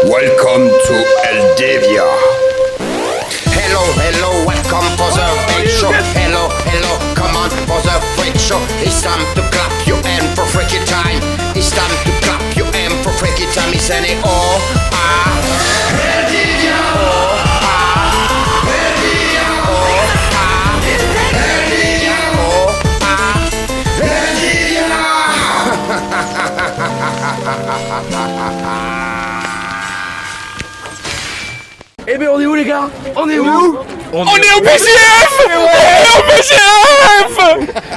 Welcome to Eldivia. Hello, hello, welcome for the freak show. Hello, hello, come on for the freak show. It's time to clap your hand for freaky time. It's time to clap your hand for freaky time. It's any oh ah Eldivia. Oh ah Eldivia. Oh ah Eldivia. Oh ah Eldivia. Eh ben on est où les gars? On est où? On est au BGF. On est au BGF.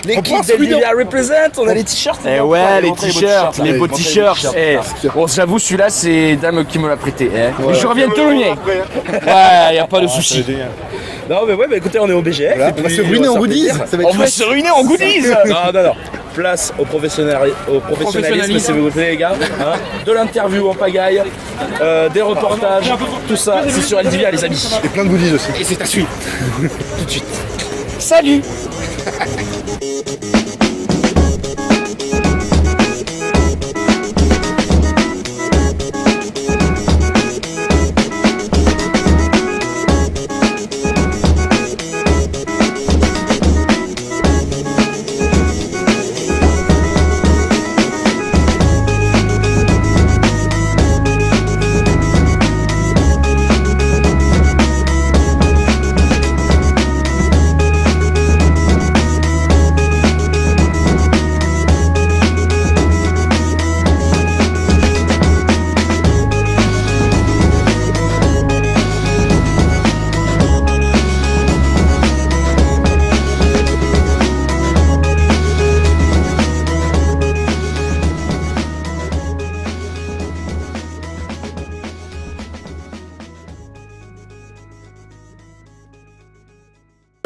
L'équipe d'Eldivia represent, on a les t-shirts. Eh ouais, les t-shirts, les beaux t-shirts. Bon, j'avoue, celui-là, c'est Dame qui me l'a prêté. Mais je reviens de Tolonier. Ouais, y a pas de souci. Non mais ouais, bah écoutez, on est au BGF. Voilà, on va se ruiner en goodies. On va se ruiner en goodies. Non. Place au professionnalisme, s'il vous plaît les gars. Hein, de l'interview en pagaille, des reportages, tout ça, c'est sur Eldivia les amis. Et plein de goodies aussi. Et c'est à suivre. Tout de suite. Salut.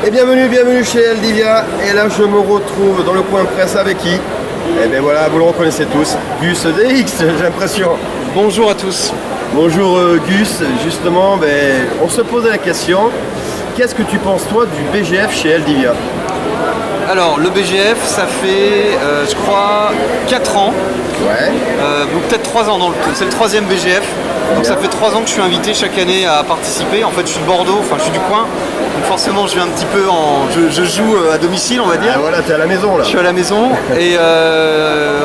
Et bienvenue chez Eldivia. Et là je me retrouve dans le coin presse avec qui? Et bien voilà, vous le reconnaissez tous, Gus DX, j'ai l'impression. Bonjour à tous. Bonjour Gus, justement, on se posait la question, qu'est-ce que tu penses toi du BGF chez Eldivia? Alors le BGF ça fait je crois 4 ans, Ouais. ou peut-être 3 ans dans le tout, c'est le 3e BGF. Donc ça fait 3 ans que je suis invité chaque année à participer. En fait je suis de Bordeaux, enfin je suis du coin. Donc forcément je viens un petit peu je joue à domicile on va dire. Ah, voilà, t'es à la maison là. Je suis à la maison et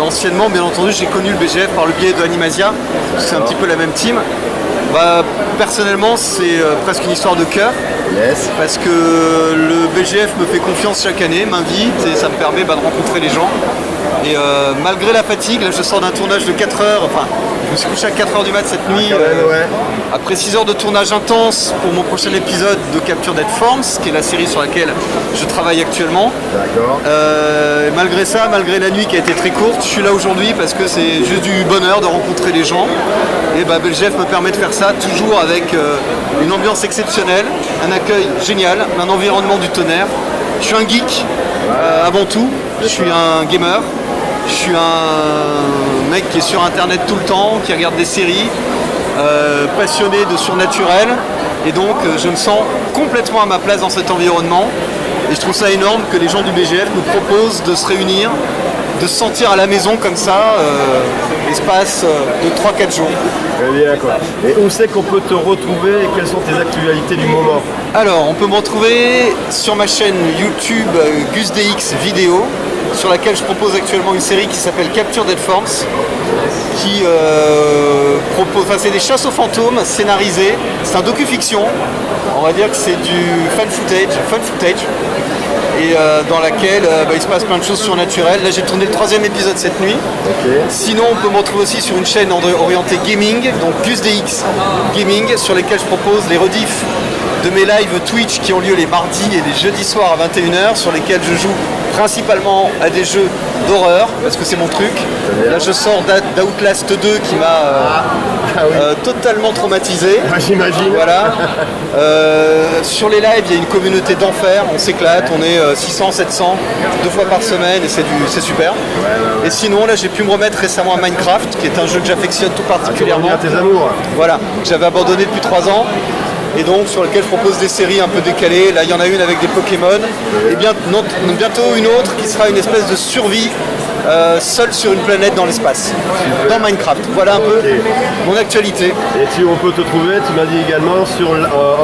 anciennement bien entendu j'ai connu le BGF par le biais de Animasia. C'est un petit peu la même team. Bah, personnellement c'est presque une histoire de cœur. Yes. Parce que le BGF me fait confiance chaque année, m'invite et ça me permet de rencontrer les gens. Et malgré la fatigue, là je sors d'un tournage de 4 heures, enfin je me suis couché à 4 heures du mat cette nuit. Ouais. Après 6 heures de tournage intense pour mon prochain épisode de Capture Dead Forms, qui est la série sur laquelle je travaille actuellement. D'accord. Malgré ça, malgré la nuit qui a été très courte, je suis là aujourd'hui parce que c'est juste du bonheur de rencontrer les gens. Et BGF me permet de faire ça toujours avec une ambiance exceptionnelle, un accueil génial, un environnement du tonnerre. Je suis un geek avant tout, je suis un gamer, je suis un mec qui est sur internet tout le temps, qui regarde des séries, passionné de surnaturel. Et donc je me sens complètement à ma place dans cet environnement. Et je trouve ça énorme que les gens du BGF nous proposent de se réunir, de se sentir à la maison comme ça, l'espace de 3-4 jours. Très bien quoi. Et où c'est qu'on peut te retrouver et quelles sont tes actualités du moment? Alors, on peut me retrouver sur ma chaîne YouTube GusDX Vidéo, sur laquelle je propose actuellement une série qui s'appelle Capture Dead Forms, qui propose, enfin c'est des chasses aux fantômes scénarisées, c'est un docu-fiction, on va dire que c'est du fan footage, et dans laquelle il se passe plein de choses surnaturelles. Là j'ai tourné le 3e épisode cette nuit. Okay. Sinon on peut me retrouver aussi sur une chaîne orientée gaming, donc GusDX Gaming, sur lesquelles je propose les rediffs de mes lives Twitch qui ont lieu les mardis et les jeudis soirs à 21h, sur lesquels je joue principalement à des jeux d'horreur, parce que c'est mon truc. Là je sors d'Outlast 2 qui m'a totalement traumatisé. J'imagine. Voilà. Sur les lives, il y a une communauté d'enfer, on s'éclate, on est 600, 700, 2 fois par semaine et c'est super. Et sinon, là j'ai pu me remettre récemment à Minecraft, qui est un jeu que j'affectionne tout particulièrement. Tes amours. Voilà, que j'avais abandonné depuis 3 ans. Et donc sur lequel je propose des séries un peu décalées. Là il y en a une avec des Pokémon et bientôt une autre qui sera une espèce de survie seul sur une planète dans l'espace, dans Minecraft. Voilà un peu mon actualité. Et on peut te trouver, tu m'as dit également,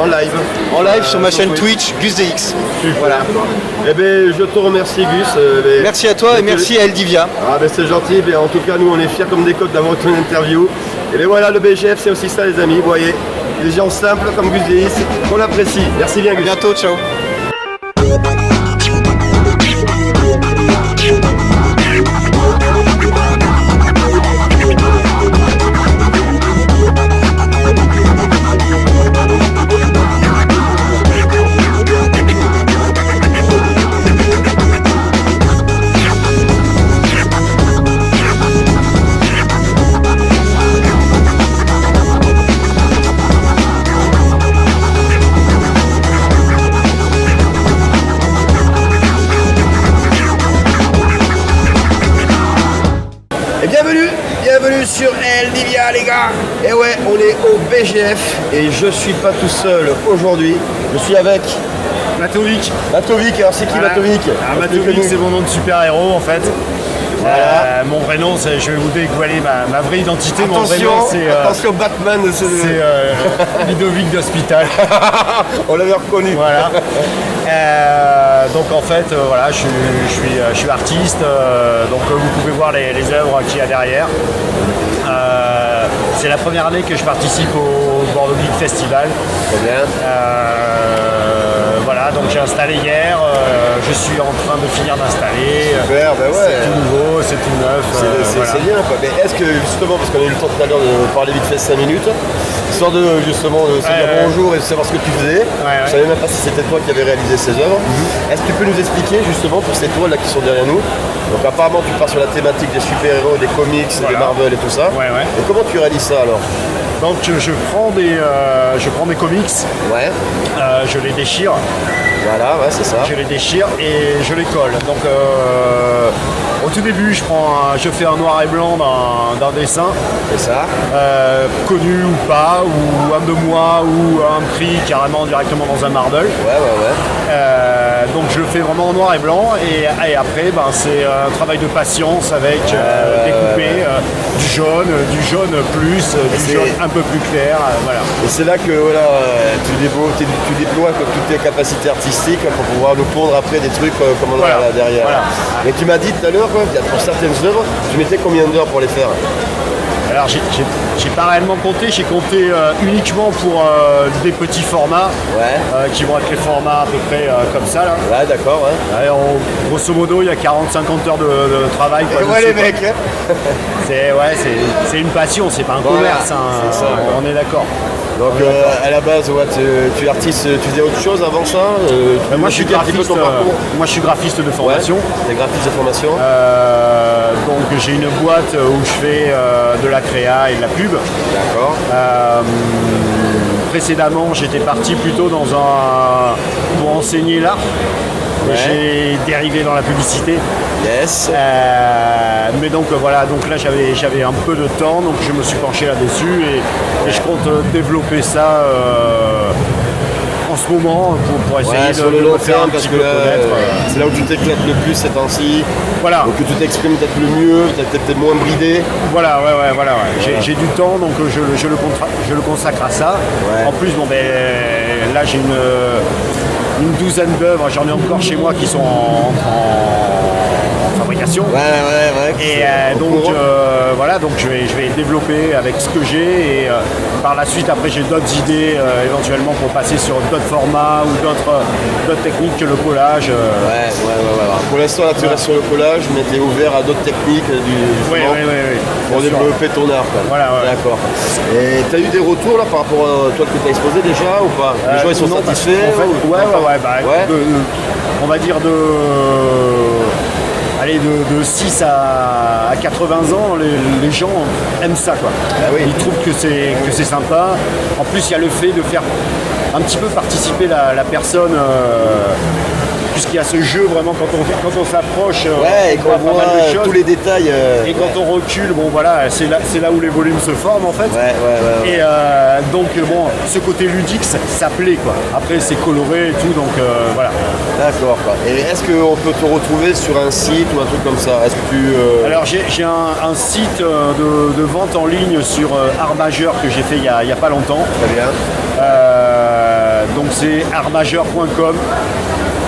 en live. En live sur ma chaîne Twitch, GusDX. Voilà. Eh bien, je te remercie, Gus. Merci à toi et merci à Eldivia. Ah ben c'est gentil, ben, en tout cas nous on est fiers comme des coqs d'avoir ton interview. Et bien voilà, le BGF c'est aussi ça les amis, vous voyez, des gens simples comme Gus Deis, qu'on apprécie. Merci bien À Gus. bientôt, ciao. Et bienvenue sur Eldivia les gars. Et ouais, on est au BGF et je suis pas tout seul aujourd'hui, je suis avec Matovic. Matovic. Alors c'est qui Voilà. Matovic? Matovic, c'est mon nom de super-héros en fait. Mon vrai nom, je vais vous dévoiler ma vraie identité. Mon vrai nom, Attention Batman, c'est Ludovic d'Hospital. on l'avait reconnu. Voilà. Donc en fait, voilà, je suis artiste. Donc vous pouvez voir les œuvres qu'il y a derrière. C'est la première année que je participe au Bordeaux Geek Festival. Très bien. Voilà, donc j'ai installé hier. Je suis en train de finir d'installer. Super, ben ouais. C'est tout nouveau, c'est tout neuf. C'est voilà. bien quoi. Mais est-ce que justement, parce qu'on a eu le temps tout à l'heure de parler vite fait 5 minutes, histoire de justement de se dire bonjour et de savoir ce que tu faisais, je savais même pas si c'était toi qui avais réalisé ces œuvres. Est-ce que tu peux nous expliquer justement pour ces toiles là qui sont derrière nous? Donc apparemment tu pars sur la thématique des super-héros, des comics, des Marvel et tout ça. Et comment tu réalises ça alors? Donc je prends des comics, je les déchire. Voilà, ouais, c'est ça. Je les déchire et je les colle. Donc au tout début, je fais un noir et blanc d'un dessin. C'est ça. Connu ou pas, ou un de moi, ou un prix carrément directement dans un Marvel. Donc je le fais vraiment en noir et blanc et après c'est un travail de patience avec découper du jaune plus, du jaune un peu plus clair. Voilà. Et c'est là que tu déploies toutes tes capacités artistiques pour pouvoir nous pondre après des trucs comme on a là derrière. Voilà. Et tu m'as dit tout à l'heure, pour certaines œuvres, tu mettais combien d'heures pour les faire? Alors j'ai pas réellement compté, j'ai compté uniquement pour des petits formats qui vont être les formats à peu près comme ça là. Ouais, d'accord, ouais. Ouais, grosso modo il y a 40-50 heures de travail. Quoi, Ouais, les mecs, hein. C'est une passion, c'est pas un commerce, hein, c'est ça, on est d'accord. Donc à la base, tu es artiste, tu faisais autre chose avant ça Moi je suis graphiste de formation. T'es graphiste de formation. Donc j'ai une boîte où je fais de la créa et de la pub. D'accord. Précédemment j'étais parti plutôt pour enseigner l'art. J'ai dérivé dans la publicité. Yes. Mais donc voilà, donc là j'avais un peu de temps, donc je me suis penché là-dessus et je compte développer ça en ce moment pour essayer de me faire un petit peu connaître. C'est là où tu t'éclates le plus ces temps-ci. Voilà. Donc tu t'exprimes peut-être le mieux, peut-être moins bridé. Voilà. J'ai du temps, donc je le consacre à ça. En plus, là j'ai une douzaine d'œuvres, j'en ai encore chez moi qui sont en fabrication. Et donc je vais développer avec ce que j'ai et par la suite après j'ai d'autres idées éventuellement pour passer sur d'autres formats ou d'autres techniques que le collage. Pour l'instant là tu restes sur le collage mais tu es ouvert à d'autres techniques pour développer ton art. D'accord. Et tu as eu des retours là par rapport à toi que tu as exposé déjà ou pas? Les gens ils sont satisfaits? On va dire de 6 à 80 ans, les gens aiment ça quoi. Ils trouvent que c'est sympa. En plus il y a le fait de faire un petit peu participer la personne puisqu'il y a ce jeu vraiment quand on s'approche, Ouais, et on qu'on voit pas voit mal de choses. tous les détails. Et quand on recule, bon voilà, c'est là où les volumes se forment en fait. Ouais. Et donc bon, ce côté ludique, ça plaît quoi. Après c'est coloré et tout, donc voilà. D'accord, quoi. Et est-ce qu'on peut te retrouver sur un site ou un truc comme ça? Est-ce que tu. Alors j'ai un site de vente en ligne sur Art Majeur que j'ai fait il y a pas longtemps. Très bien. Donc c'est artmajeur.com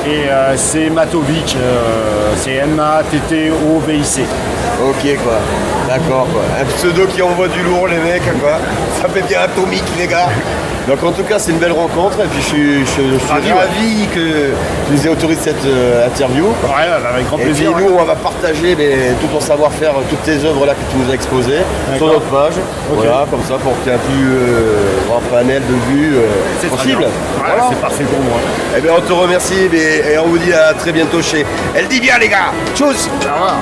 et c'est Matovic, c'est M-A-T-T-O-V-I-C. Ok, quoi. D'accord, quoi. Un pseudo qui envoie du lourd, les mecs, quoi. Ça fait bien atomique, les gars. Donc en tout cas, c'est une belle rencontre et puis je suis ravi que tu nous aies autorisé cette interview. Ouais, avec grand Et puis plaisir. nous, on va partager tout ton savoir-faire, toutes tes œuvres là que tu nous as exposées sur D'accord. notre page. Voilà, comme ça, pour qu'il y ait un plus grand panel de vues C'est très possible. bien. Ouais, Voilà. c'est parfait pour moi. Eh bien, on te remercie et on vous dit à très bientôt chez Elle dit bien, les gars. Tchuss. Au revoir.